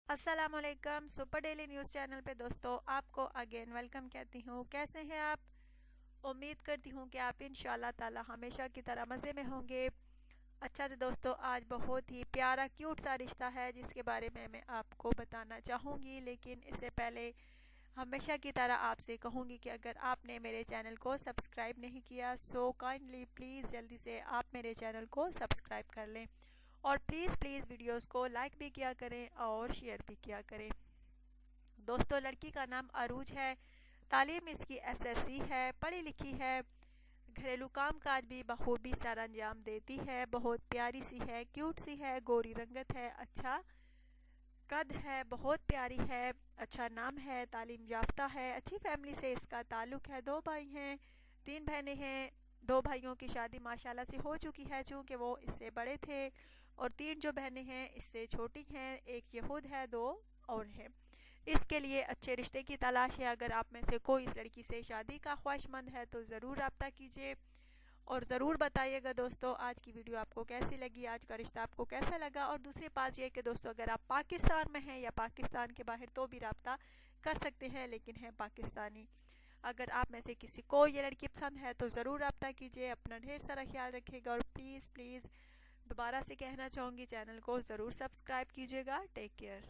अस्सलामुअलैकुम। Super daily news channel पे दोस्तों आपको अगेन वेलकम कहती हूँ। कैसे हैं आप? उम्मीद करती हूँ कि आप इंशाल्लाह ताला हमेशा की तरह मज़े में होंगे। अच्छा तो दोस्तों, आज बहुत ही प्यारा क्यूट सा रिश्ता है जिसके बारे में मैं आपको बताना चाहूँगी, लेकिन इससे पहले हमेशा की तरह आपसे कहूँगी कि अगर आपने मेरे चैनल को सब्सक्राइब नहीं किया सो काइंडली प्लीज़ जल्दी से आप मेरे चैनल को सब्सक्राइब कर लें और प्लीज़ प्लीज़ वीडियोस को लाइक भी किया करें और शेयर भी किया करें। दोस्तों, लड़की का नाम अरूज है, तालीम इसकी एसएससी है, पढ़ी लिखी है, घरेलू काम काज भी बखूबी सर अंजाम देती है, बहुत प्यारी सी है, क्यूट सी है, गोरी रंगत है, अच्छा कद है, बहुत प्यारी है, अच्छा नाम है, तालीम याफ्ता है, अच्छी फैमिली से इसका ताल्लुक है। 2 भाई हैं, 3 बहनें हैं। 2 भाइयों की शादी माशाल्लाह से हो चुकी है चूँकि वो इससे बड़े थे, और 3 जो बहनें हैं इससे छोटी हैं। एक यहूद है, 2 और हैं। इसके लिए अच्छे रिश्ते की तलाश है। अगर आप में से कोई इस लड़की से शादी का ख्वाहिशमंद है तो ज़रूर रब्ता कीजिए और ज़रूर बताइएगा दोस्तों आज की वीडियो आपको कैसी लगी, आज का रिश्ता आपको कैसा लगा। और दूसरी बात यह कि दोस्तों, अगर आप पाकिस्तान में हैं या पाकिस्तान के बाहर तो भी रब्ता कर सकते हैं, लेकिन हैं पाकिस्तानी। अगर आप में से किसी को ये लड़की पसंद है तो ज़रूर रब्ता कीजिए। अपना ढेर सारा ख्याल रखिएगा और प्लीज़ प्लीज़ दोबारा से कहना चाहूँगी, चैनल को ज़रूर सब्सक्राइब कीजिएगा। Take care.